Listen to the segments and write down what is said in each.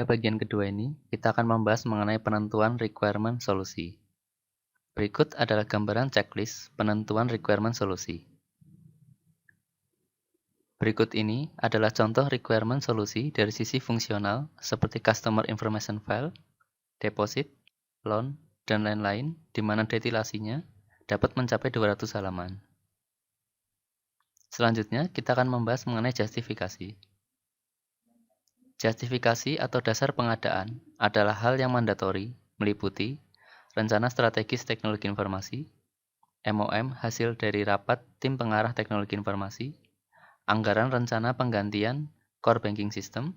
Pada bagian kedua ini, kita akan membahas mengenai penentuan requirement solusi. Berikut adalah gambaran checklist penentuan requirement solusi. Berikut ini adalah contoh requirement solusi dari sisi fungsional seperti Customer Information File, Deposit, Loan, dan lain-lain, di mana detilasinya dapat mencapai 200 halaman. Selanjutnya, kita akan membahas mengenai justifikasi. Justifikasi atau dasar pengadaan adalah hal yang mandatori, meliputi rencana strategis teknologi informasi, MOM hasil dari rapat tim pengarah teknologi informasi, anggaran rencana penggantian core banking system,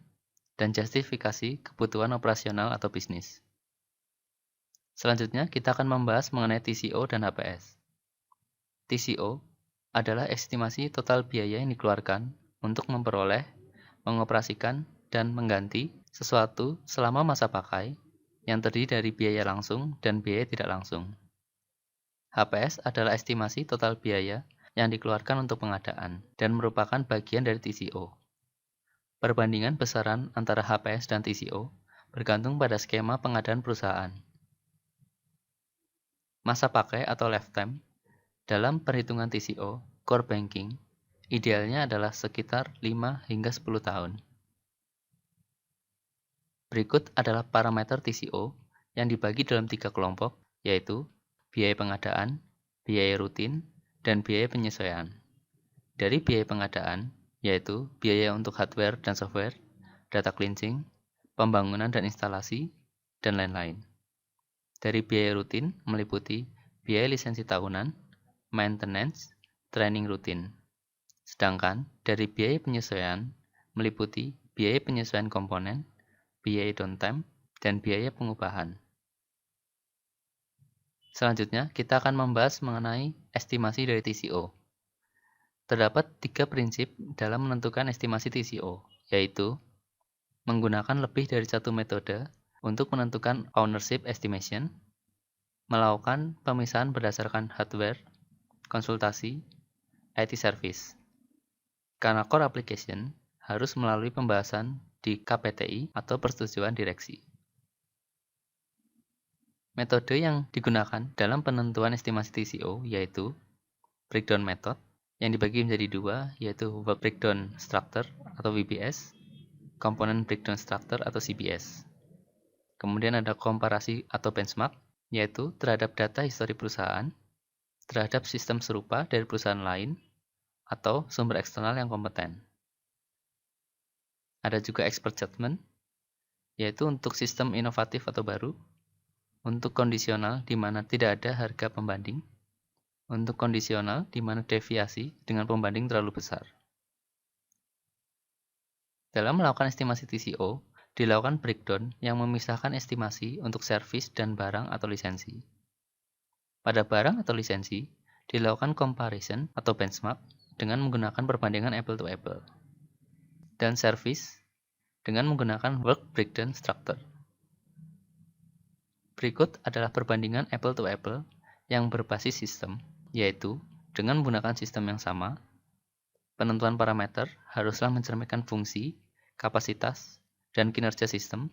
dan justifikasi kebutuhan operasional atau bisnis. Selanjutnya, kita akan membahas mengenai TCO dan HPS. TCO adalah estimasi total biaya yang dikeluarkan untuk memperoleh, mengoperasikan, dan mengganti sesuatu selama masa pakai yang terdiri dari biaya langsung dan biaya tidak langsung. HPS adalah estimasi total biaya yang dikeluarkan untuk pengadaan dan merupakan bagian dari TCO. Perbandingan besaran antara HPS dan TCO bergantung pada skema pengadaan perusahaan. Masa pakai atau lifetime dalam perhitungan TCO core banking idealnya adalah sekitar 5 hingga 10 tahun. Berikut adalah parameter TCO yang dibagi dalam 3 kelompok, yaitu biaya pengadaan, biaya rutin, dan biaya penyesuaian. Dari biaya pengadaan, yaitu biaya untuk hardware dan software, data cleansing, pembangunan dan instalasi, dan lain-lain. Dari biaya rutin meliputi biaya lisensi tahunan, maintenance, training rutin. Sedangkan dari biaya penyesuaian meliputi biaya penyesuaian komponen, biaya downtime, dan biaya pengubahan. Selanjutnya, kita akan membahas mengenai estimasi dari TCO. Terdapat 3 prinsip dalam menentukan estimasi TCO, yaitu menggunakan lebih dari satu metode untuk menentukan ownership estimation, melakukan pemisahan berdasarkan hardware, konsultasi, IT service. Karena core application harus melalui pembahasan di KPTI atau persetujuan direksi. Metode yang digunakan dalam penentuan estimasi TCO yaitu breakdown method yang dibagi menjadi 2, yaitu work breakdown structure atau WBS, component breakdown structure atau CBS. Kemudian ada komparasi atau benchmark, yaitu terhadap data histori perusahaan, terhadap sistem serupa dari perusahaan lain, atau sumber eksternal yang kompeten. Ada juga expert judgment, yaitu untuk sistem inovatif atau baru, untuk kondisional di mana tidak ada harga pembanding, untuk kondisional di mana deviasi dengan pembanding terlalu besar. Dalam melakukan estimasi TCO, dilakukan breakdown yang memisahkan estimasi untuk servis dan barang atau lisensi. Pada barang atau lisensi, dilakukan comparison atau benchmark dengan menggunakan perbandingan apple to apple. Dan service dengan menggunakan work breakdown structure. Berikut adalah perbandingan apple to apple yang berbasis sistem, yaitu dengan menggunakan sistem yang sama, penentuan parameter haruslah mencerminkan fungsi, kapasitas, dan kinerja sistem,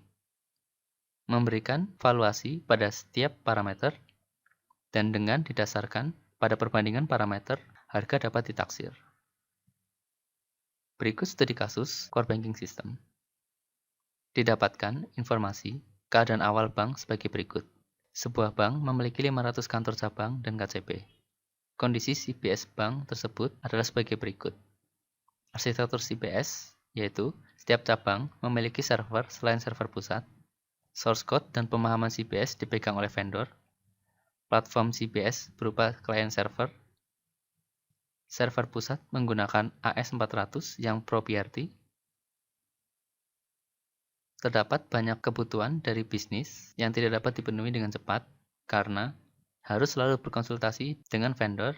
memberikan valuasi pada setiap parameter, dan dengan didasarkan pada perbandingan parameter, harga dapat ditaksir. Berikut studi kasus core banking system. Didapatkan informasi keadaan awal bank sebagai berikut. Sebuah bank memiliki 500 kantor cabang dan KCP. Kondisi CBS bank tersebut adalah sebagai berikut. Arsitektur CBS, yaitu setiap cabang memiliki server selain server pusat. Source code dan pemahaman CBS dipegang oleh vendor. Platform CBS berupa client server. Server pusat menggunakan AS400 yang proprietary. Terdapat banyak kebutuhan dari bisnis yang tidak dapat dipenuhi dengan cepat karena harus selalu berkonsultasi dengan vendor.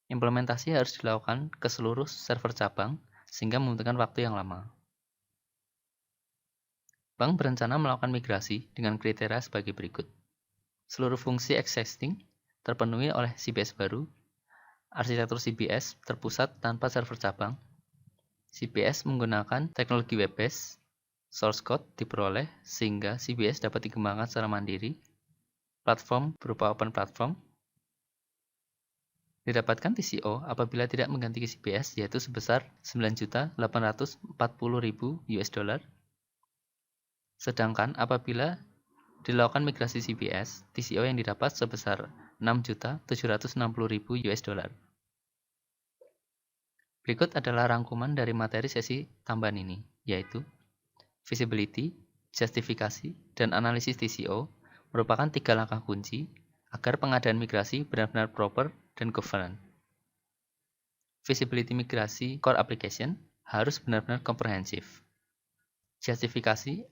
Implementasi harus dilakukan ke seluruh server cabang sehingga membutuhkan waktu yang lama. Bank berencana melakukan migrasi dengan kriteria sebagai berikut. Seluruh fungsi existing terpenuhi oleh CBS baru. Arsitektur CBS terpusat tanpa server cabang. CBS menggunakan teknologi web-based. Source code diperoleh sehingga CBS dapat dikembangkan secara mandiri. Platform berupa open platform. Didapatkan TCO apabila tidak mengganti CBS yaitu sebesar 9.840.000 US dollar. Sedangkan apabila dilakukan migrasi CBS, TCO yang didapat sebesar 6.760.000 US dollar. Berikut adalah rangkuman dari materi sesi tambahan ini, yaitu feasibility, justifikasi, dan analisis TCO merupakan 3 langkah kunci agar pengadaan migrasi benar-benar proper dan governance. Feasibility migrasi core application harus benar-benar komprehensif. Justifikasi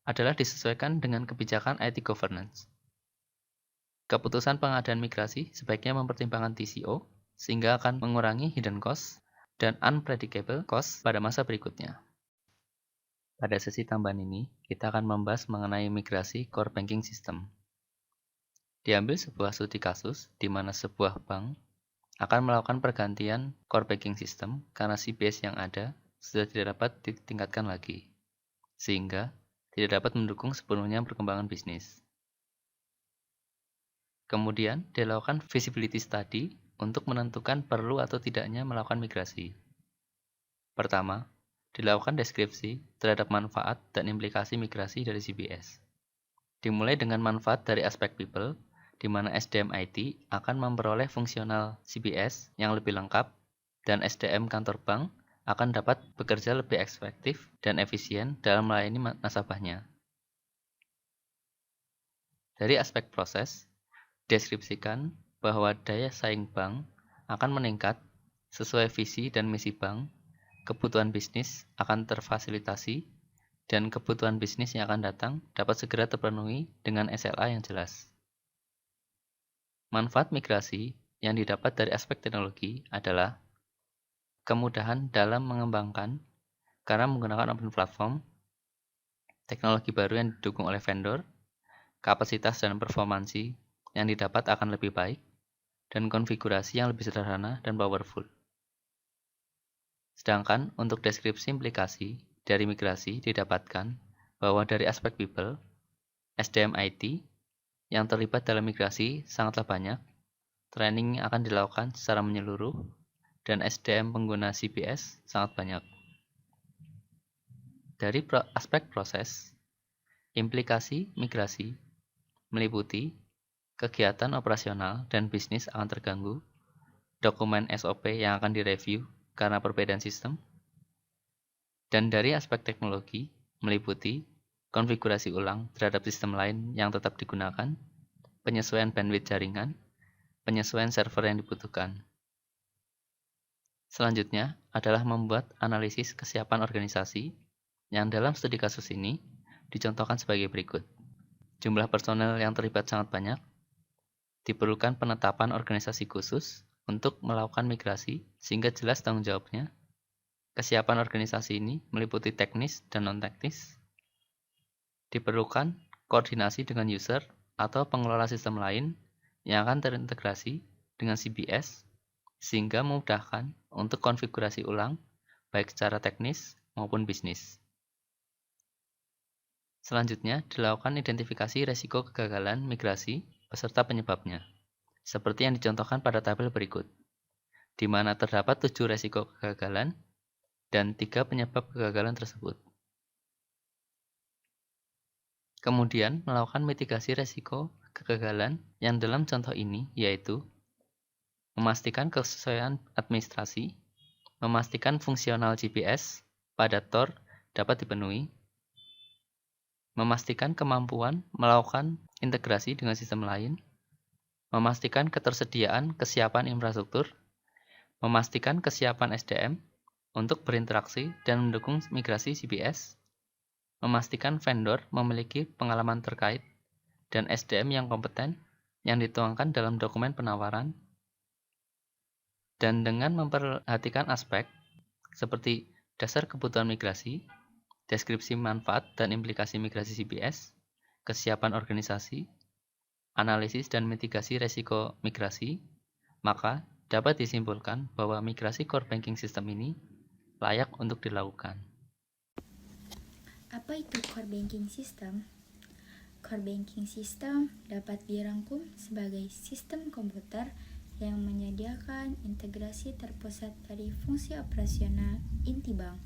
adalah disesuaikan dengan kebijakan IT governance. Keputusan pengadaan migrasi sebaiknya mempertimbangkan TCO sehingga akan mengurangi hidden cost dan unpredictable cost pada masa berikutnya. Pada sesi tambahan ini, kita akan membahas mengenai migrasi core banking system. Diambil sebuah studi kasus di mana sebuah bank akan melakukan pergantian core banking system karena CBS yang ada sudah tidak dapat ditingkatkan lagi, sehingga tidak dapat mendukung sepenuhnya perkembangan bisnis. Kemudian, dilakukan feasibility study untuk menentukan perlu atau tidaknya melakukan migrasi. Pertama, dilakukan deskripsi terhadap manfaat dan implikasi migrasi dari CBS. Dimulai dengan manfaat dari aspek people, di mana SDM IT akan memperoleh fungsional CBS yang lebih lengkap, dan SDM kantor bank akan dapat bekerja lebih efektif dan efisien dalam melayani nasabahnya. Dari aspek proses, deskripsikan bahwa daya saing bank akan meningkat sesuai visi dan misi bank, kebutuhan bisnis akan terfasilitasi, dan kebutuhan bisnis yang akan datang dapat segera terpenuhi dengan SLA yang jelas. Manfaat migrasi yang didapat dari aspek teknologi adalah kemudahan dalam mengembangkan karena menggunakan open platform, teknologi baru yang didukung oleh vendor, kapasitas dan performansi yang didapat akan lebih baik, dan konfigurasi yang lebih sederhana dan powerful. Sedangkan untuk deskripsi implikasi dari migrasi didapatkan bahwa dari aspek people, SDM IT yang terlibat dalam migrasi sangatlah banyak, training akan dilakukan secara menyeluruh, dan SDM pengguna CBS sangat banyak. Dari aspek proses, implikasi migrasi meliputi kegiatan operasional dan bisnis akan terganggu, dokumen SOP yang akan direview karena perbedaan sistem, dan dari aspek teknologi meliputi konfigurasi ulang terhadap sistem lain yang tetap digunakan, penyesuaian bandwidth jaringan, penyesuaian server yang dibutuhkan. Selanjutnya adalah membuat analisis kesiapan organisasi yang dalam studi kasus ini dicontohkan sebagai berikut. Jumlah personel yang terlibat sangat banyak, diperlukan penetapan organisasi khusus untuk melakukan migrasi sehingga jelas tanggung jawabnya. Kesiapan organisasi ini meliputi teknis dan non-teknis. Diperlukan koordinasi dengan user atau pengelola sistem lain yang akan terintegrasi dengan CBS sehingga memudahkan untuk konfigurasi ulang baik secara teknis maupun bisnis. Selanjutnya, dilakukan identifikasi resiko kegagalan migrasi beserta penyebabnya, seperti yang dicontohkan pada tabel berikut, di mana terdapat 7 resiko kegagalan dan 3 penyebab kegagalan tersebut. Kemudian, melakukan mitigasi resiko kegagalan yang dalam contoh ini yaitu memastikan kesesuaian administrasi, memastikan fungsional GPS pada TOR dapat dipenuhi, memastikan kemampuan melakukan integrasi dengan sistem lain, memastikan ketersediaan kesiapan infrastruktur, memastikan kesiapan SDM untuk berinteraksi dan mendukung migrasi CBS, memastikan vendor memiliki pengalaman terkait dan SDM yang kompeten yang dituangkan dalam dokumen penawaran, dan dengan memperhatikan aspek seperti dasar kebutuhan migrasi, deskripsi manfaat dan implikasi migrasi CBS, kesiapan organisasi, analisis dan mitigasi resiko migrasi, maka dapat disimpulkan bahwa migrasi core banking system ini layak untuk dilakukan. Apa itu core banking system? Core banking system dapat dirangkum sebagai sistem komputer yang menyediakan integrasi terpusat dari fungsi operasional inti bank.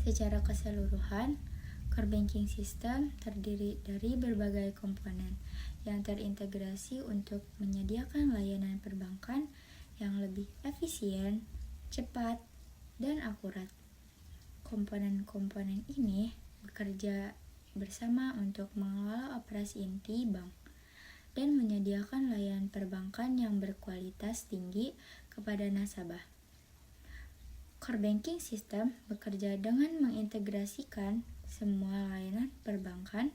Secara keseluruhan, core banking system terdiri dari berbagai komponen yang terintegrasi untuk menyediakan layanan perbankan yang lebih efisien, cepat, dan akurat. Komponen-komponen ini bekerja bersama untuk mengelola operasi inti bank dan menyediakan layanan perbankan yang berkualitas tinggi kepada nasabah. Core banking system bekerja dengan mengintegrasikan semua layanan perbankan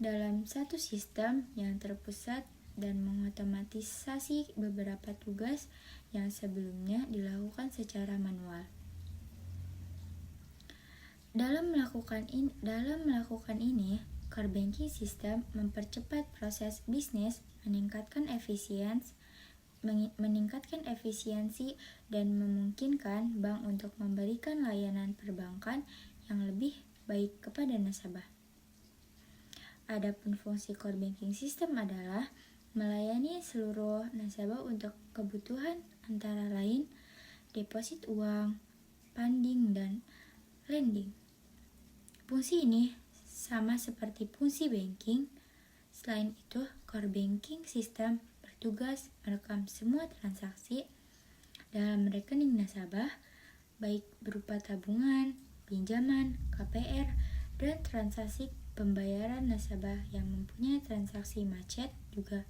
dalam satu sistem yang terpusat dan mengotomatisasi beberapa tugas yang sebelumnya dilakukan secara manual. Dalam melakukan ini, core banking system mempercepat proses bisnis, meningkatkan efisiensi dan memungkinkan bank untuk memberikan layanan perbankan yang lebih baik kepada nasabah. Adapun fungsi core banking system adalah melayani seluruh nasabah untuk kebutuhan antara lain deposit uang, funding, dan lending. Fungsi ini sama seperti fungsi banking. Selain itu, core banking system bertugas merekam semua transaksi dalam rekening nasabah, baik berupa tabungan, pinjaman, KPR, dan transaksi pembayaran nasabah yang mempunyai transaksi macet juga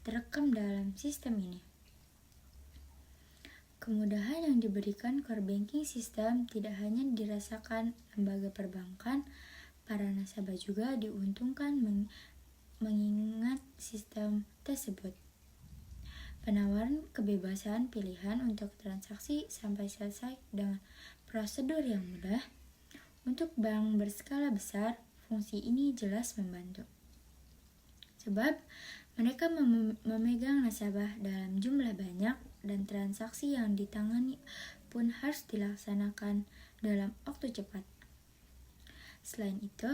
terekam dalam sistem ini. Kemudahan yang diberikan core banking system tidak hanya dirasakan lembaga perbankan, para nasabah juga diuntungkan mengingat sistem tersebut. Penawaran kebebasan pilihan untuk transaksi sampai selesai dengan prosedur yang mudah. Untuk bank berskala besar, fungsi ini jelas membantu. Sebab mereka memegang nasabah dalam jumlah banyak dan transaksi yang ditangani pun harus dilaksanakan dalam waktu cepat. Selain itu,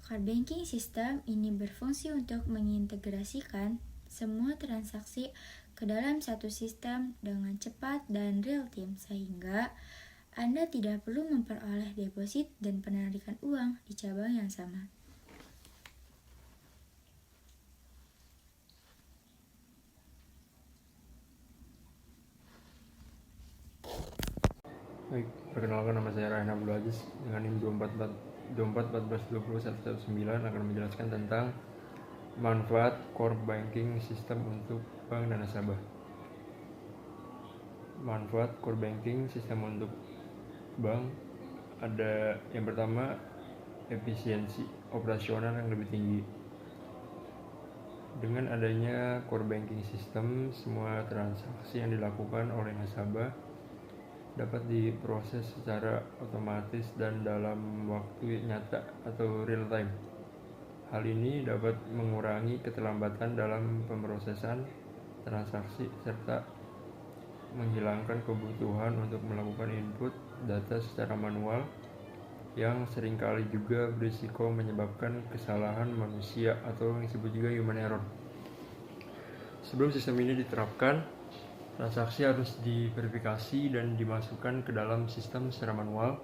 core banking system ini berfungsi untuk mengintegrasikan semua transaksi ke dalam satu sistem dengan cepat dan real time sehingga Anda tidak perlu memperoleh deposit dan penarikan uang di cabang yang sama. Baik, perkenalkan nama saya Raihan Abdul Aziz dengan NIM 2414201119 akan menjelaskan tentang manfaat core banking system untuk bank dan nasabah. Manfaat core banking system untuk bank ada yang pertama, efisiensi operasional yang lebih tinggi. Dengan adanya core banking system, semua transaksi yang dilakukan oleh nasabah dapat diproses secara otomatis dan dalam waktu nyata atau real time. Hal ini dapat mengurangi keterlambatan dalam pemrosesan transaksi serta menghilangkan kebutuhan untuk melakukan input data secara manual yang seringkali juga berisiko menyebabkan kesalahan manusia atau yang disebut juga human error. Sebelum sistem ini diterapkan, transaksi harus diverifikasi dan dimasukkan ke dalam sistem secara manual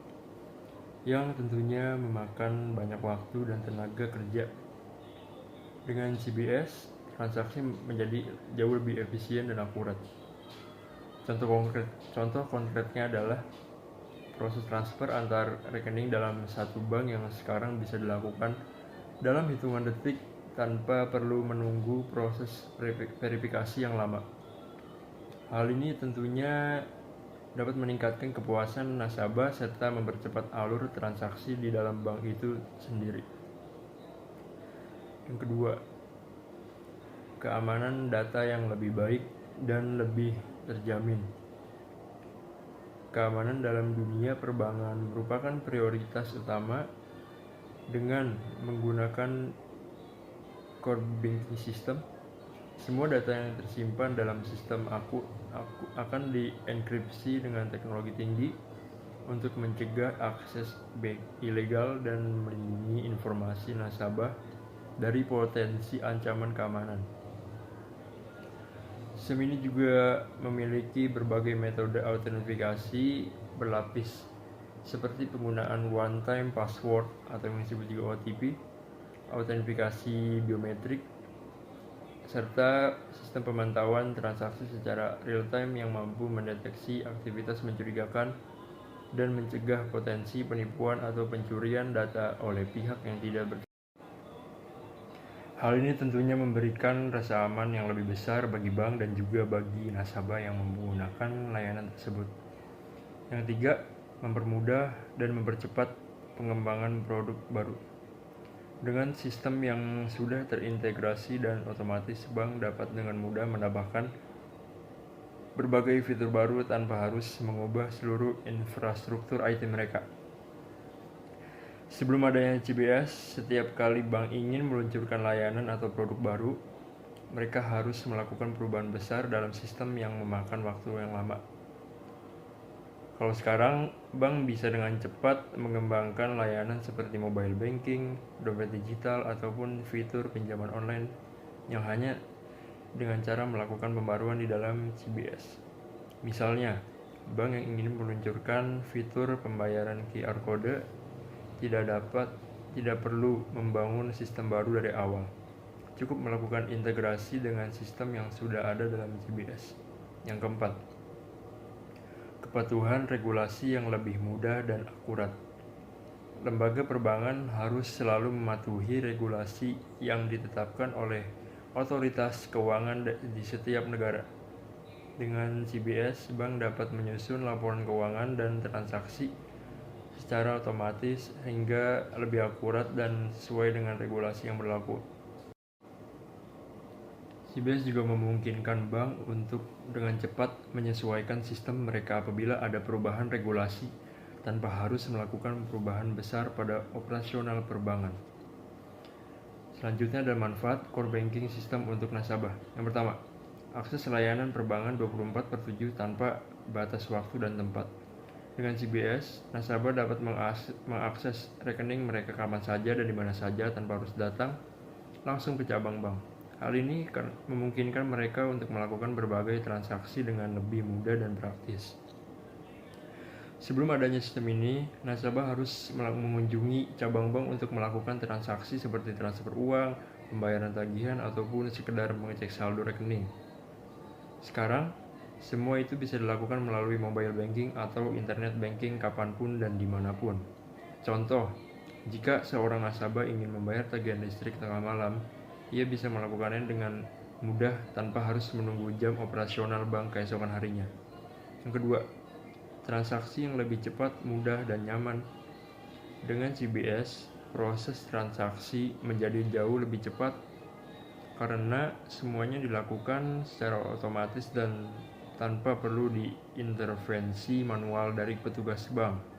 yang tentunya memakan banyak waktu dan tenaga kerja. Dengan CBS, transaksi menjadi jauh lebih efisien dan akurat. Contoh konkretnya adalah proses transfer antar rekening dalam satu bank yang sekarang bisa dilakukan dalam hitungan detik tanpa perlu menunggu proses verifikasi yang lama. Hal ini tentunya dapat meningkatkan kepuasan nasabah serta mempercepat alur transaksi di dalam bank itu sendiri. Yang kedua, keamanan data yang lebih baik dan lebih terjamin. Keamanan dalam dunia perbankan merupakan prioritas utama. Dengan menggunakan core banking system, semua data yang tersimpan dalam sistem akan dienkripsi dengan teknologi tinggi untuk mencegah akses ilegal dan melindungi informasi nasabah dari potensi ancaman keamanan. Sistem ini juga memiliki berbagai metode autentifikasi berlapis, seperti penggunaan one-time password atau yang disebut juga OTP, autentifikasi biometrik, serta sistem pemantauan transaksi secara real-time yang mampu mendeteksi aktivitas mencurigakan dan mencegah potensi penipuan atau pencurian data oleh pihak yang tidak bertanggung. Hal ini tentunya memberikan rasa aman yang lebih besar bagi bank dan juga bagi nasabah yang menggunakan layanan tersebut. Yang ketiga, mempermudah dan mempercepat pengembangan produk baru. Dengan sistem yang sudah terintegrasi dan otomatis, bank dapat dengan mudah menambahkan berbagai fitur baru tanpa harus mengubah seluruh infrastruktur IT mereka. Sebelum adanya CBS, setiap kali bank ingin meluncurkan layanan atau produk baru, mereka harus melakukan perubahan besar dalam sistem yang memakan waktu yang lama. Kalau sekarang, bank bisa dengan cepat mengembangkan layanan seperti mobile banking, dompet digital, ataupun fitur pinjaman online yang hanya dengan cara melakukan pembaruan di dalam CBS. Misalnya, bank yang ingin meluncurkan fitur pembayaran QR Code tidak perlu membangun sistem baru dari awal. Cukup melakukan integrasi dengan sistem yang sudah ada dalam CBS. Yang keempat, kepatuhan regulasi yang lebih mudah dan akurat. Lembaga perbankan harus selalu mematuhi regulasi yang ditetapkan oleh otoritas keuangan di setiap negara. Dengan CBS, bank dapat menyusun laporan keuangan dan transaksi secara otomatis hingga lebih akurat dan sesuai dengan regulasi yang berlaku. CBS juga memungkinkan bank untuk dengan cepat menyesuaikan sistem mereka apabila ada perubahan regulasi tanpa harus melakukan perubahan besar pada operasional perbankan. Selanjutnya ada manfaat core banking system untuk nasabah. Yang pertama, akses layanan perbankan 24/7 tanpa batas waktu dan tempat. Dengan CBS, nasabah dapat mengakses rekening mereka kapan saja dan di mana saja tanpa harus datang langsung ke cabang bank. Hal ini memungkinkan mereka untuk melakukan berbagai transaksi dengan lebih mudah dan praktis. Sebelum adanya sistem ini, nasabah harus mengunjungi cabang bank untuk melakukan transaksi seperti transfer uang, pembayaran tagihan, ataupun sekedar mengecek saldo rekening. Sekarang, semua itu bisa dilakukan melalui mobile banking atau internet banking kapanpun dan dimanapun. Contoh, jika seorang nasabah ingin membayar tagihan listrik tengah malam, ia bisa melakukannya dengan mudah tanpa harus menunggu jam operasional bank keesokan harinya. Yang kedua, transaksi yang lebih cepat, mudah, dan nyaman. Dengan CBS, proses transaksi menjadi jauh lebih cepat karena semuanya dilakukan secara otomatis dan tanpa perlu diintervensi manual dari petugas bank.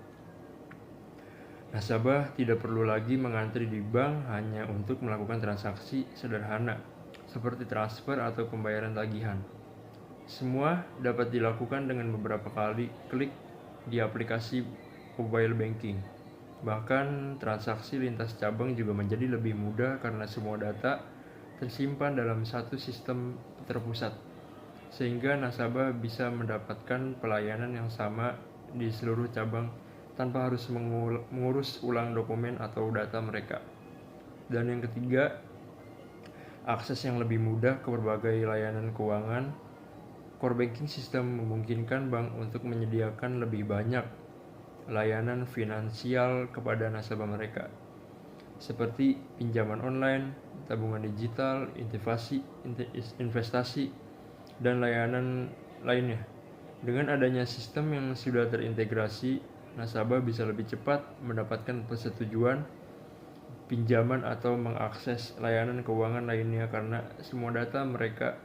Nasabah tidak perlu lagi mengantri di bank hanya untuk melakukan transaksi sederhana seperti transfer atau pembayaran tagihan. Semua dapat dilakukan dengan beberapa kali klik di aplikasi mobile banking. Bahkan transaksi lintas cabang juga menjadi lebih mudah karena semua data tersimpan dalam satu sistem terpusat, sehingga nasabah bisa mendapatkan pelayanan yang sama di seluruh cabang tanpa harus mengurus ulang dokumen atau data mereka. Dan yang ketiga, akses yang lebih mudah ke berbagai layanan keuangan. Core banking system memungkinkan bank untuk menyediakan lebih banyak layanan finansial kepada nasabah mereka, seperti pinjaman online, tabungan digital, investasi, dan layanan lainnya. Dengan adanya sistem yang sudah terintegrasi, nasabah bisa lebih cepat mendapatkan persetujuan pinjaman atau mengakses layanan keuangan lainnya karena semua data mereka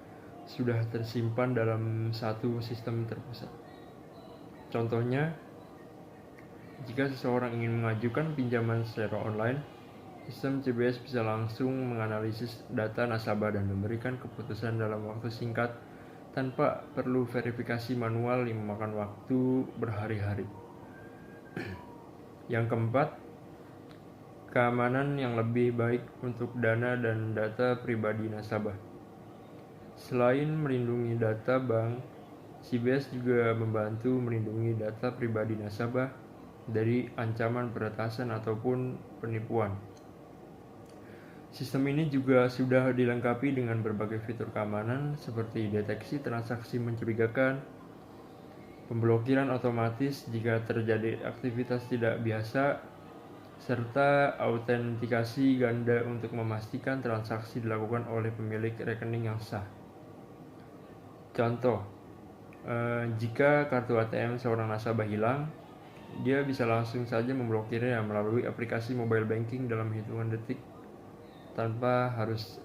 sudah tersimpan dalam satu sistem terpusat. Contohnya, jika seseorang ingin mengajukan pinjaman secara online, sistem CBS bisa langsung menganalisis data nasabah dan memberikan keputusan dalam waktu singkat tanpa perlu verifikasi manual yang memakan waktu berhari-hari. Yang keempat, keamanan yang lebih baik untuk dana dan data pribadi nasabah. Selain melindungi data bank, CBS juga membantu melindungi data pribadi nasabah dari ancaman peretasan ataupun penipuan. Sistem ini juga sudah dilengkapi dengan berbagai fitur keamanan seperti deteksi transaksi mencurigakan, pemblokiran otomatis jika terjadi aktivitas tidak biasa, serta autentikasi ganda untuk memastikan transaksi dilakukan oleh pemilik rekening yang sah. Contoh, jika kartu ATM seorang nasabah hilang, dia bisa langsung saja memblokirnya melalui aplikasi mobile banking dalam hitungan detik tanpa harus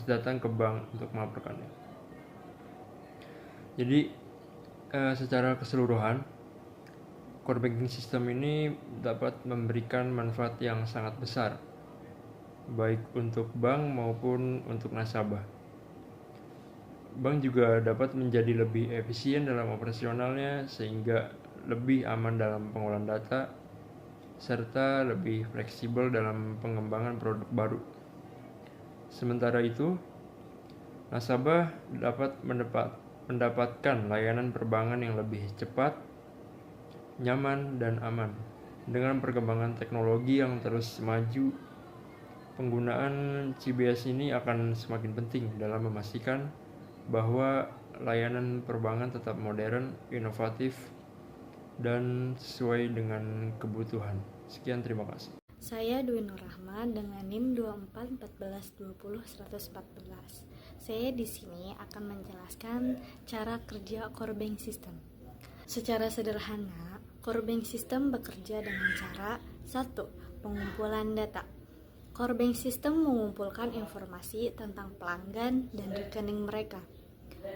datang ke bank untuk melaporkannya. Jadi, secara keseluruhan, core banking system ini dapat memberikan manfaat yang sangat besar, baik untuk bank maupun untuk nasabah. Bank juga dapat menjadi lebih efisien dalam operasionalnya sehingga lebih aman dalam pengolahan data, serta lebih fleksibel dalam pengembangan produk baru. Sementara itu, nasabah dapat mendapatkan layanan perbankan yang lebih cepat, nyaman, dan aman. Dengan perkembangan teknologi yang terus maju, penggunaan CBS ini akan semakin penting dalam memastikan bahwa layanan perbankan tetap modern, inovatif, dan sesuai dengan kebutuhan. Sekian, terima kasih. Saya Dwi Nur Rahman dengan NIM 2414200114. Saya di sini akan menjelaskan cara kerja core bank system. Secara sederhana, core bank system bekerja dengan cara 1. Pengumpulan data. Core bank system mengumpulkan informasi tentang pelanggan dan rekening mereka,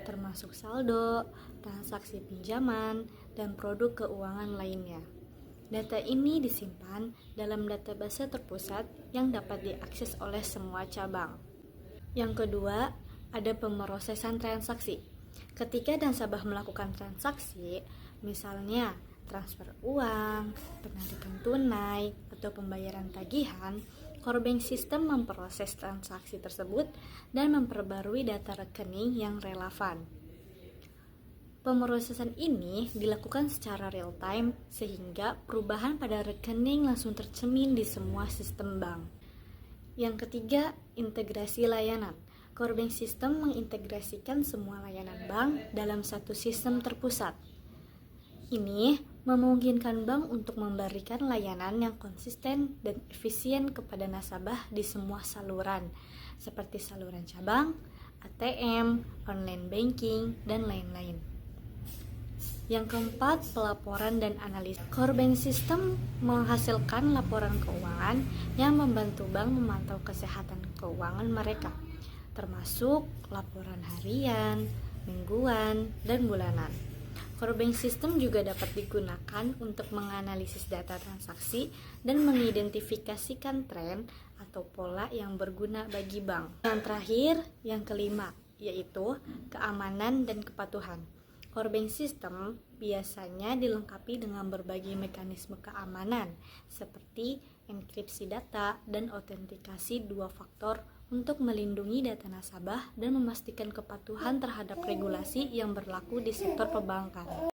termasuk saldo, transaksi pinjaman, dan produk keuangan lainnya. Data ini disimpan dalam database terpusat yang dapat diakses oleh semua cabang. Yang kedua, ada pemrosesan transaksi. Ketika nasabah melakukan transaksi, misalnya transfer uang, penarikan tunai, atau pembayaran tagihan, core bank system memproses transaksi tersebut dan memperbarui data rekening yang relevan. Pemrosesan ini dilakukan secara real time sehingga perubahan pada rekening langsung tercermin di semua sistem bank. Yang ketiga, integrasi layanan. Core bank system mengintegrasikan semua layanan bank dalam satu sistem terpusat. Ini memungkinkan bank untuk memberikan layanan yang konsisten dan efisien kepada nasabah di semua saluran, seperti saluran cabang, ATM, online banking, dan lain-lain. Yang keempat, pelaporan dan analisis. Core bank system menghasilkan laporan keuangan yang membantu bank memantau kesehatan keuangan mereka, termasuk laporan harian, mingguan, dan bulanan. Core bank system juga dapat digunakan untuk menganalisis data transaksi dan mengidentifikasikan tren atau pola yang berguna bagi bank. Yang terakhir, yang kelima, yaitu keamanan dan kepatuhan. Core bank system biasanya dilengkapi dengan berbagai mekanisme keamanan seperti enkripsi data dan autentikasi 2 faktor untuk melindungi data nasabah dan memastikan kepatuhan terhadap regulasi yang berlaku di sektor perbankan.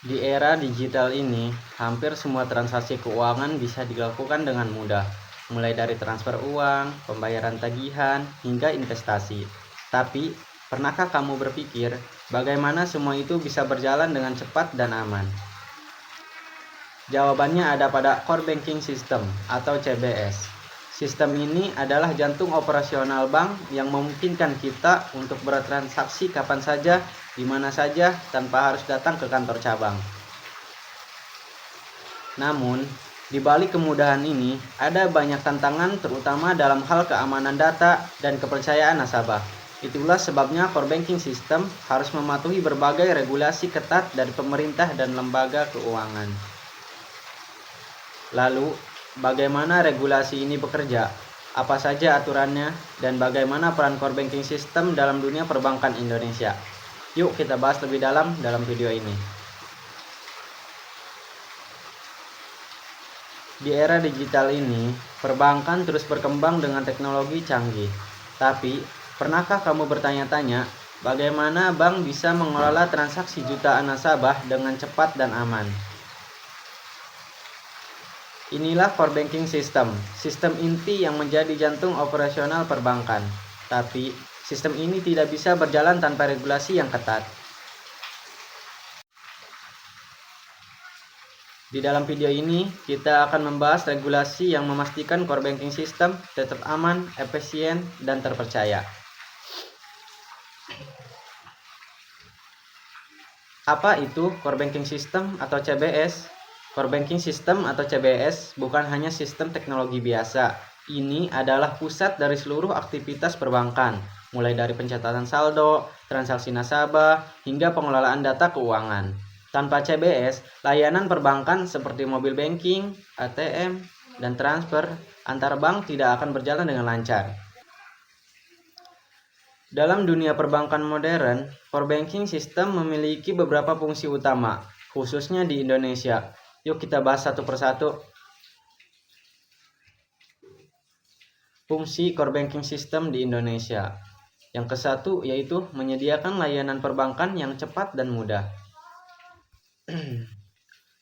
Di era digital ini, hampir semua transaksi keuangan bisa dilakukan dengan mudah, mulai dari transfer uang, pembayaran tagihan, hingga investasi. Tapi, pernahkah kamu berpikir bagaimana semua itu bisa berjalan dengan cepat dan aman? Jawabannya ada pada Core Banking System atau CBS. Sistem ini adalah jantung operasional bank yang memungkinkan kita untuk bertransaksi kapan saja, di mana saja, tanpa harus datang ke kantor cabang. Namun, di balik kemudahan ini, ada banyak tantangan terutama dalam hal keamanan data dan kepercayaan nasabah. Itulah sebabnya Core Banking System harus mematuhi berbagai regulasi ketat dari pemerintah dan lembaga keuangan. Lalu, bagaimana regulasi ini bekerja? Apa saja aturannya? Dan bagaimana peran Core Banking System dalam dunia perbankan Indonesia? Yuk kita bahas lebih dalam video ini. Di era digital ini, perbankan terus berkembang dengan teknologi canggih. Tapi, pernahkah kamu bertanya-tanya, bagaimana bank bisa mengelola transaksi jutaan nasabah dengan cepat dan aman? Inilah core banking system, sistem inti yang menjadi jantung operasional perbankan. Tapi, sistem ini tidak bisa berjalan tanpa regulasi yang ketat. Di dalam video ini, kita akan membahas regulasi yang memastikan core banking system tetap aman, efisien, dan terpercaya. Apa itu core banking system atau CBS? Core banking system atau CBS bukan hanya sistem teknologi biasa. Ini adalah pusat dari seluruh aktivitas perbankan, mulai dari pencatatan saldo, transaksi nasabah, hingga pengelolaan data keuangan. Tanpa CBS, layanan perbankan seperti mobile banking, ATM, dan transfer antar bank tidak akan berjalan dengan lancar. Dalam dunia perbankan modern, core banking system memiliki beberapa fungsi utama, khususnya di Indonesia. Yuk kita bahas satu persatu. Fungsi core banking system di Indonesia. Yang ke-1 yaitu menyediakan layanan perbankan yang cepat dan mudah.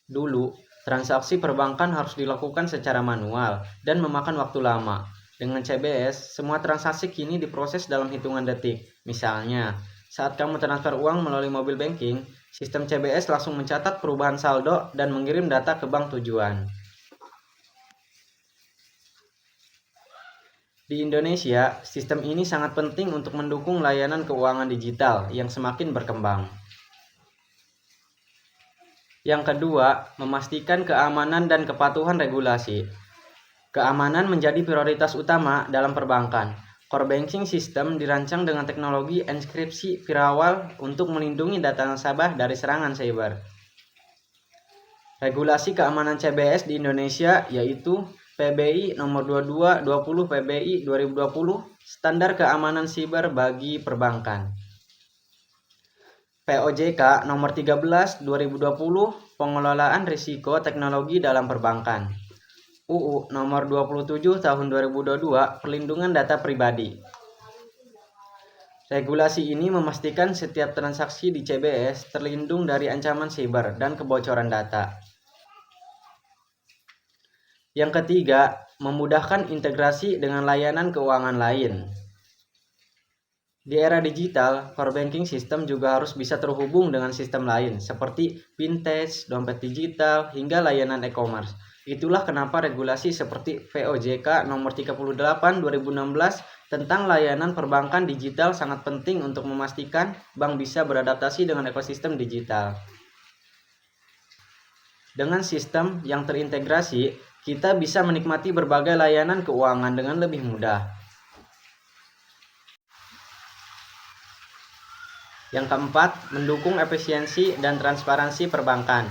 Dulu, transaksi perbankan harus dilakukan secara manual dan memakan waktu lama. Dengan CBS, semua transaksi kini diproses dalam hitungan detik. Misalnya, saat kamu transfer uang melalui mobile banking, sistem CBS langsung mencatat perubahan saldo dan mengirim data ke bank tujuan. Di Indonesia, sistem ini sangat penting untuk mendukung layanan keuangan digital yang semakin berkembang. Yang kedua, memastikan keamanan dan kepatuhan regulasi. Keamanan menjadi prioritas utama dalam perbankan. Core banking system dirancang dengan teknologi enkripsi firewall untuk melindungi data nasabah dari serangan cyber. Regulasi keamanan CBS di Indonesia yaitu PBI nomor 2220 PBI 2020, Standar Keamanan Siber bagi Perbankan. POJK nomor 13 2020, Pengelolaan Risiko Teknologi dalam Perbankan. UU nomor 27 tahun 2022, Perlindungan Data Pribadi. Regulasi ini memastikan setiap transaksi di CBS terlindung dari ancaman siber dan kebocoran data. Yang ketiga, memudahkan integrasi dengan layanan keuangan lain. Di era digital, core banking system juga harus bisa terhubung dengan sistem lain seperti fintech, dompet digital, hingga layanan e-commerce. Itulah kenapa regulasi seperti POJK nomor 38 2016 tentang layanan perbankan digital sangat penting untuk memastikan bank bisa beradaptasi dengan ekosistem digital. Dengan sistem yang terintegrasi, kita bisa menikmati berbagai layanan keuangan dengan lebih mudah. Yang keempat, mendukung efisiensi dan transparansi perbankan.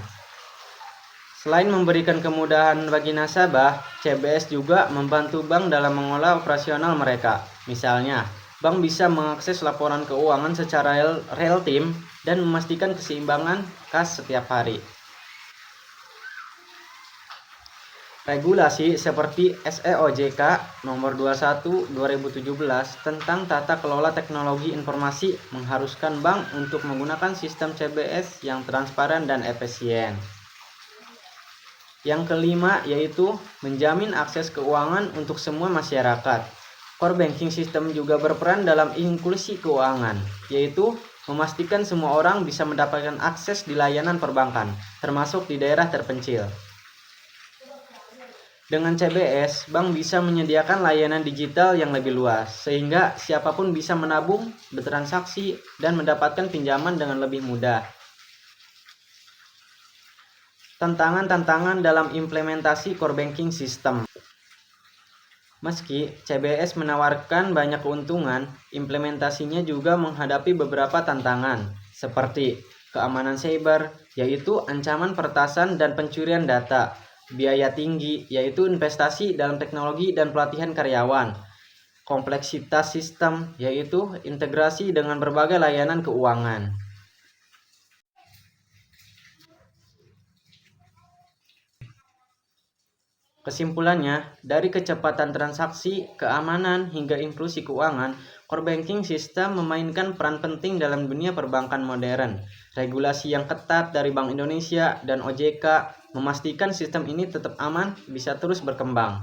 Selain memberikan kemudahan bagi nasabah, CBS juga membantu bank dalam mengolah operasional mereka. Misalnya, bank bisa mengakses laporan keuangan secara real time dan memastikan keseimbangan kas setiap hari. Regulasi seperti SEOJK nomor 21 2017 tentang tata kelola teknologi informasi mengharuskan bank untuk menggunakan sistem CBS yang transparan dan efisien. Yang kelima yaitu menjamin akses keuangan untuk semua masyarakat. Core banking system juga berperan dalam inklusi keuangan, yaitu memastikan semua orang bisa mendapatkan akses di layanan perbankan, termasuk di daerah terpencil. Dengan CBS, bank bisa menyediakan layanan digital yang lebih luas, sehingga siapapun bisa menabung, bertransaksi, dan mendapatkan pinjaman dengan lebih mudah. Tantangan-tantangan dalam implementasi core banking system. Meski CBS menawarkan banyak keuntungan, implementasinya juga menghadapi beberapa tantangan, seperti keamanan cyber, yaitu ancaman peretasan dan pencurian data, biaya tinggi, yaitu investasi dalam teknologi dan pelatihan karyawan, kompleksitas sistem, yaitu integrasi dengan berbagai layanan keuangan, Kesimpulannya, dari kecepatan transaksi, keamanan, hingga inklusi keuangan, core banking system memainkan peran penting dalam dunia perbankan modern. Regulasi yang ketat dari Bank Indonesia dan OJK memastikan sistem ini tetap aman, bisa terus berkembang.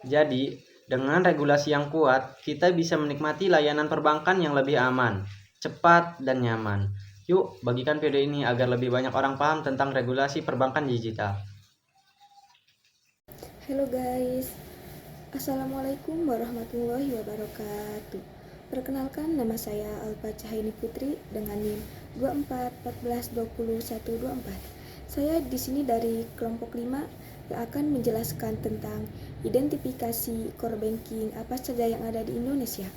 Jadi, dengan regulasi yang kuat, kita bisa menikmati layanan perbankan yang lebih aman, cepat, dan nyaman. Yuk, bagikan video ini agar lebih banyak orang paham tentang regulasi perbankan digital. Halo guys, Assalamualaikum warahmatullahi wabarakatuh. Perkenalkan, nama saya Alfa Cahaini Putri dengan NIM 2414202124. Saya di sini dari kelompok 5 yang akan menjelaskan tentang identifikasi core banking apa saja yang ada di Indonesia.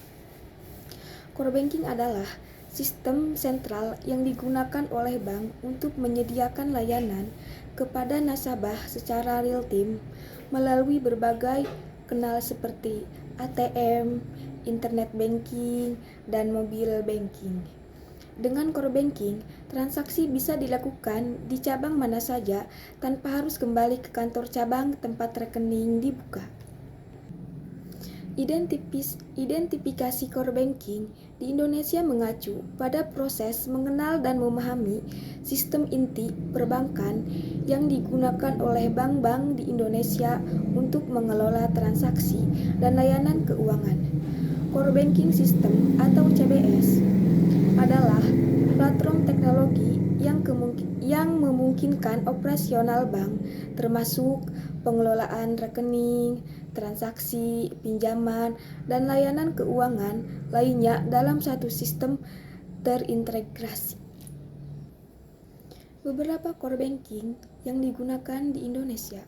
Core banking adalah sistem sentral yang digunakan oleh bank untuk menyediakan layanan kepada nasabah secara real time melalui berbagai kanal seperti ATM, internet banking, dan mobile banking. Dengan core banking, transaksi bisa dilakukan di cabang mana saja tanpa harus kembali ke kantor cabang tempat rekening dibuka. Identifikasi core banking di Indonesia mengacu pada proses mengenal dan memahami sistem inti perbankan yang digunakan oleh bank-bank di Indonesia untuk mengelola transaksi dan layanan keuangan. Core Banking System atau CBS adalah platform teknologi yang memungkinkan operasional bank, termasuk pengelolaan rekening, transaksi, pinjaman, dan layanan keuangan lainnya dalam satu sistem terintegrasi. Beberapa core banking yang digunakan di Indonesia.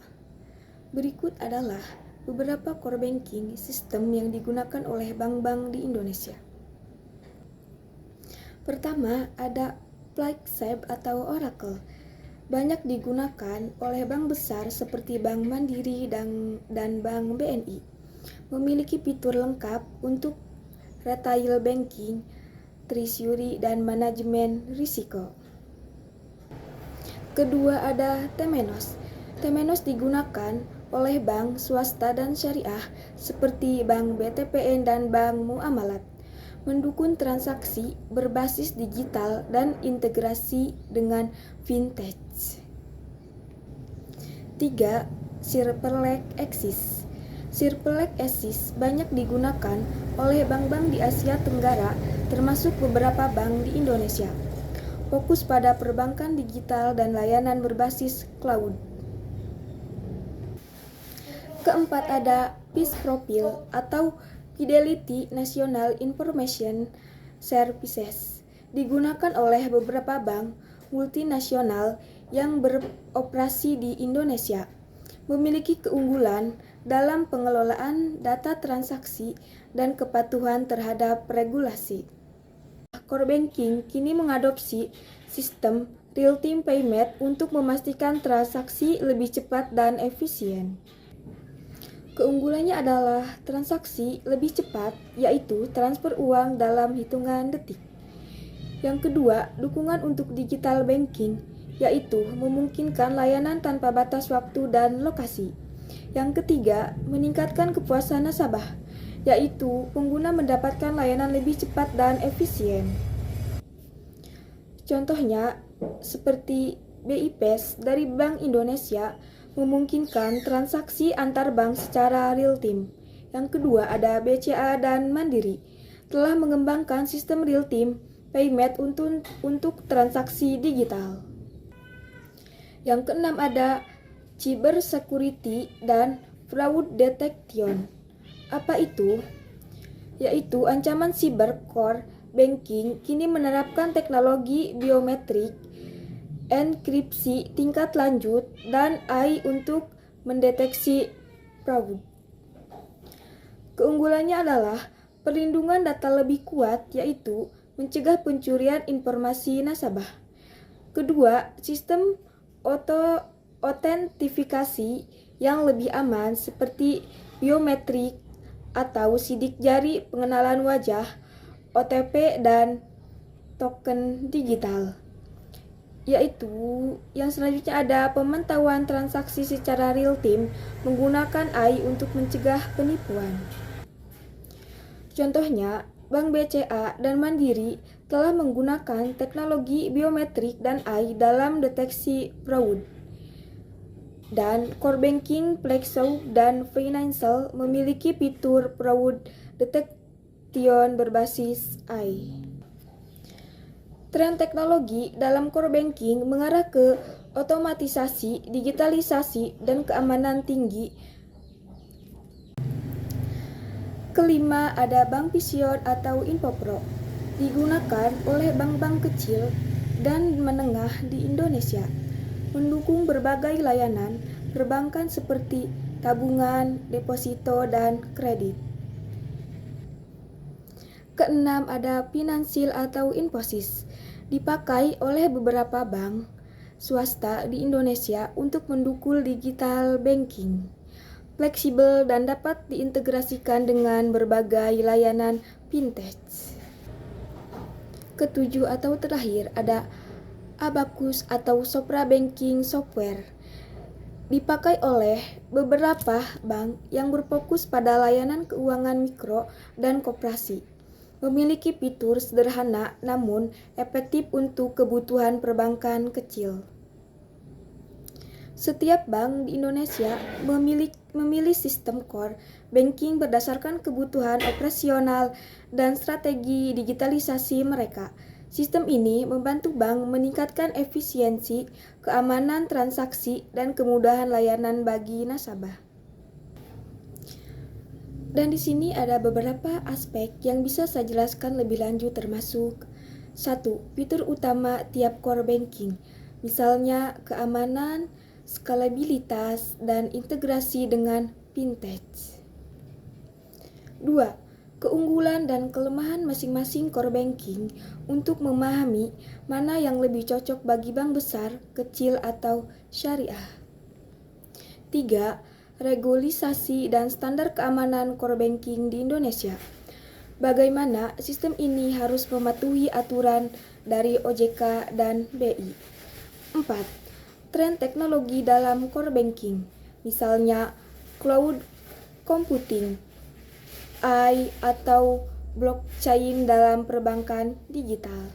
Berikut adalah beberapa core banking sistem yang digunakan oleh bank-bank di Indonesia. Pertama, ada Flagship atau Oracle. Banyak digunakan oleh bank besar seperti Bank Mandiri dan Bank BNI. Memiliki fitur lengkap untuk retail banking, treasury, dan manajemen risiko. Kedua ada Temenos. Temenos digunakan oleh bank swasta dan syariah seperti Bank BTPN dan Bank Muamalat. Mendukung transaksi berbasis digital dan integrasi dengan fintech. 3. Circle Axis. Circle Axis banyak digunakan oleh bank-bank di Asia Tenggara, termasuk beberapa bank di Indonesia. Fokus pada perbankan digital dan layanan berbasis cloud. Keempat ada Peace Profile atau Fidelity National Information Services. Digunakan oleh beberapa bank multinasional yang beroperasi di Indonesia. Memiliki keunggulan dalam pengelolaan data transaksi dan kepatuhan terhadap regulasi. Core banking kini mengadopsi sistem real-time payment untuk memastikan transaksi lebih cepat dan efisien. Keunggulannya adalah transaksi lebih cepat, yaitu transfer uang dalam hitungan detik. Yang kedua, dukungan untuk digital banking, yaitu memungkinkan layanan tanpa batas waktu dan lokasi. Yang ketiga, meningkatkan kepuasan nasabah, yaitu pengguna mendapatkan layanan lebih cepat dan efisien. Contohnya, seperti BIPES dari Bank Indonesia memungkinkan transaksi antar bank secara real time. Yang kedua ada BCA dan Mandiri telah mengembangkan sistem real time payment untuk transaksi digital. Yang keenam ada cyber security dan fraud detection. Apa itu? Yaitu ancaman cyber core banking kini menerapkan teknologi biometrik, enkripsi tingkat lanjut, dan AI untuk mendeteksi fraud. Keunggulannya adalah perlindungan data lebih kuat, yaitu mencegah pencurian informasi nasabah. Kedua, sistem otentifikasi yang lebih aman seperti biometrik atau sidik jari pengenalan wajah, OTP, dan token digital. yaitu yang selanjutnya ada pemantauan transaksi secara real time menggunakan AI untuk mencegah penipuan. Contohnya, Bank BCA dan Mandiri telah menggunakan teknologi biometrik dan AI dalam deteksi fraud. Dan core banking, Plexo, dan Financial memiliki fitur fraud detection berbasis AI. Tren teknologi dalam core banking mengarah ke otomatisasi, digitalisasi, dan keamanan tinggi. Kelima, ada Bank Vision atau Infopro, digunakan oleh bank-bank kecil dan menengah di Indonesia, mendukung berbagai layanan perbankan seperti tabungan, deposito, dan kredit. Keenam, ada Finansil atau Infosys, dipakai oleh beberapa bank swasta di Indonesia untuk mendukung digital banking, fleksibel dan dapat diintegrasikan dengan berbagai layanan fintech. Ketujuh atau terakhir ada Abacus atau Sopra Banking Software, dipakai oleh beberapa bank yang berfokus pada layanan keuangan mikro dan koperasi. Memiliki fitur sederhana namun efektif untuk kebutuhan perbankan kecil. Setiap bank di Indonesia memilih sistem core banking berdasarkan kebutuhan operasional dan strategi digitalisasi mereka. Sistem ini membantu bank meningkatkan efisiensi, keamanan transaksi, dan kemudahan layanan bagi nasabah. Dan di sini ada beberapa aspek yang bisa saya jelaskan lebih lanjut termasuk 1. Fitur utama tiap core banking, misalnya keamanan, skalabilitas, dan integrasi dengan fintech. 2. Keunggulan dan kelemahan masing-masing core banking untuk memahami mana yang lebih cocok bagi bank besar, kecil, atau syariah. 3. Regulasi dan standar keamanan core banking di Indonesia. Bagaimana sistem ini harus mematuhi aturan dari OJK dan BI. 4. Tren teknologi dalam core banking, misalnya cloud computing, AI atau blockchain dalam perbankan digital.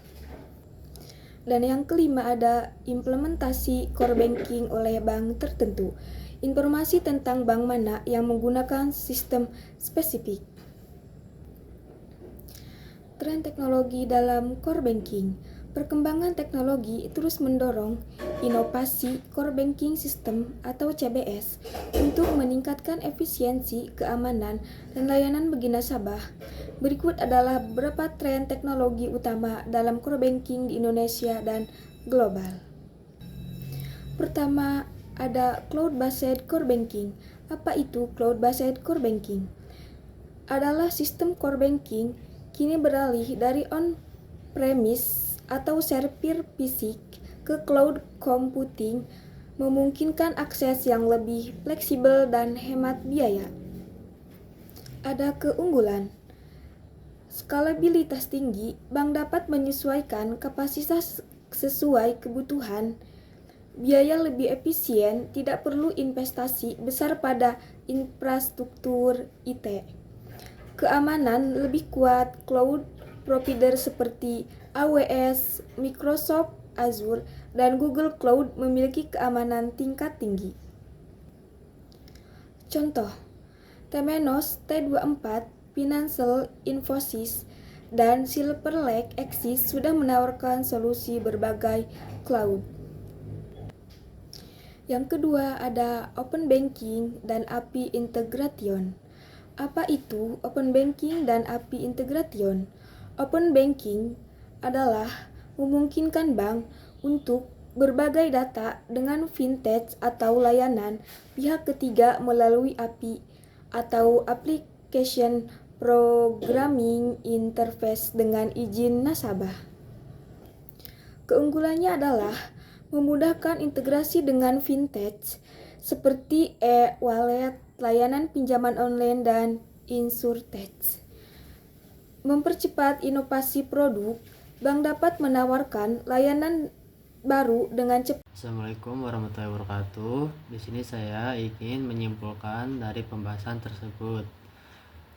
Dan yang kelima ada implementasi core banking oleh bank tertentu. Informasi tentang bank mana yang menggunakan sistem spesifik. Tren teknologi dalam core banking. Perkembangan teknologi terus mendorong inovasi core banking system atau CBS untuk meningkatkan efisiensi, keamanan, dan layanan bagi nasabah. Berikut adalah beberapa tren teknologi utama dalam core banking di Indonesia dan global. Pertama, ada cloud-based core banking. Apa itu cloud-based core banking? Adalah sistem core banking kini beralih dari on-premise atau server fisik ke cloud computing, memungkinkan akses yang lebih fleksibel dan hemat biaya. Ada keunggulan. Skalabilitas tinggi, bank dapat menyesuaikan kapasitas sesuai kebutuhan. Biaya lebih efisien, tidak perlu investasi besar pada infrastruktur IT. Keamanan lebih kuat, cloud provider seperti AWS, Microsoft Azure, dan Google Cloud memiliki keamanan tingkat tinggi. Contoh, Temenos T24, Financial, Infosys, dan Silver Lake Axis sudah menawarkan solusi berbagai cloud. Yang kedua ada Open Banking dan API Integration. Apa itu Open Banking dan API Integration? Open Banking adalah memungkinkan bank untuk berbagai data dengan fintech atau layanan pihak ketiga melalui API atau Application Programming Interface dengan izin nasabah. Keunggulannya adalah memudahkan integrasi dengan fintech seperti e-wallet, layanan pinjaman online, dan insurtech. Mempercepat inovasi produk, bank dapat menawarkan layanan baru dengan cepat. Assalamualaikum warahmatullahi wabarakatuh. Di sini saya ingin menyimpulkan dari pembahasan tersebut.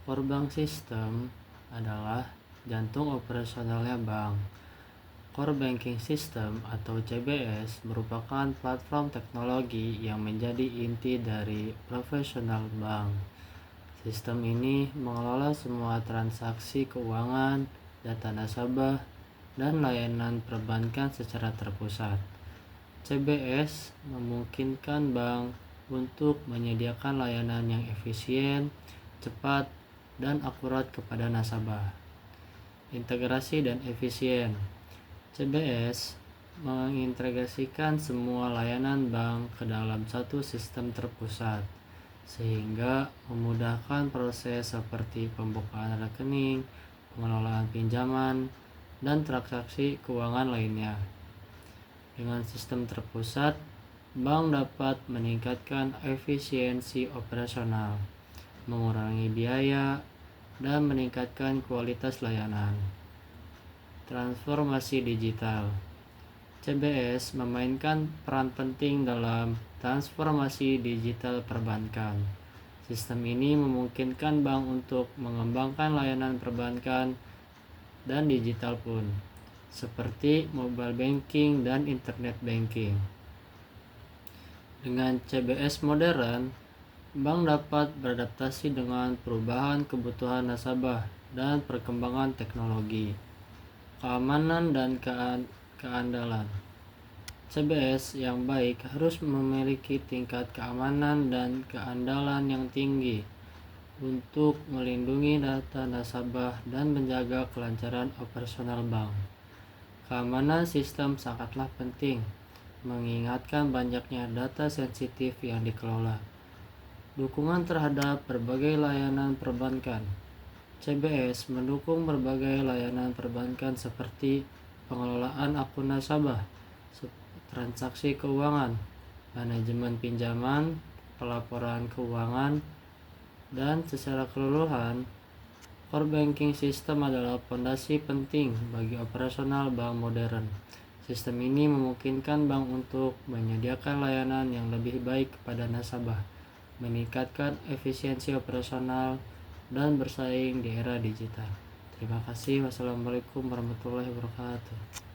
Core bank system adalah jantung operasionalnya bank. Core banking system atau CBS merupakan platform teknologi yang menjadi inti dari profesional bank. Sistem ini mengelola semua transaksi keuangan, data nasabah, dan layanan perbankan secara terpusat. CBS memungkinkan bank untuk menyediakan layanan yang efisien, cepat, dan akurat kepada nasabah. Integrasi dan efisien. CBS mengintegrasikan semua layanan bank ke dalam satu sistem terpusat, sehingga memudahkan proses seperti pembukaan rekening, pengelolaan pinjaman, dan transaksi keuangan lainnya. Dengan sistem terpusat, bank dapat meningkatkan efisiensi operasional, mengurangi biaya, dan meningkatkan kualitas layanan. Transformasi digital. CBS memainkan peran penting dalam transformasi digital perbankan. Sistem ini memungkinkan bank untuk mengembangkan layanan perbankan dan digital pun, seperti mobile banking dan internet banking. Dengan CBS modern, bank dapat beradaptasi dengan perubahan kebutuhan nasabah dan perkembangan teknologi. Keamanan dan keandalan. CBS yang baik harus memiliki tingkat keamanan dan keandalan yang tinggi untuk melindungi data nasabah dan menjaga kelancaran operasional bank. Keamanan sistem sangatlah penting, mengingatkan banyaknya data sensitif yang dikelola. Dukungan terhadap berbagai layanan perbankan. CBS mendukung berbagai layanan perbankan seperti pengelolaan akun nasabah, transaksi keuangan, manajemen pinjaman, pelaporan keuangan, dan secara keseluruhan, core banking system adalah fondasi penting bagi operasional bank modern. Sistem ini memungkinkan bank untuk menyediakan layanan yang lebih baik kepada nasabah, meningkatkan efisiensi operasional, dan bersaing di era digital. Terima kasih. Wassalamualaikum warahmatullahi wabarakatuh.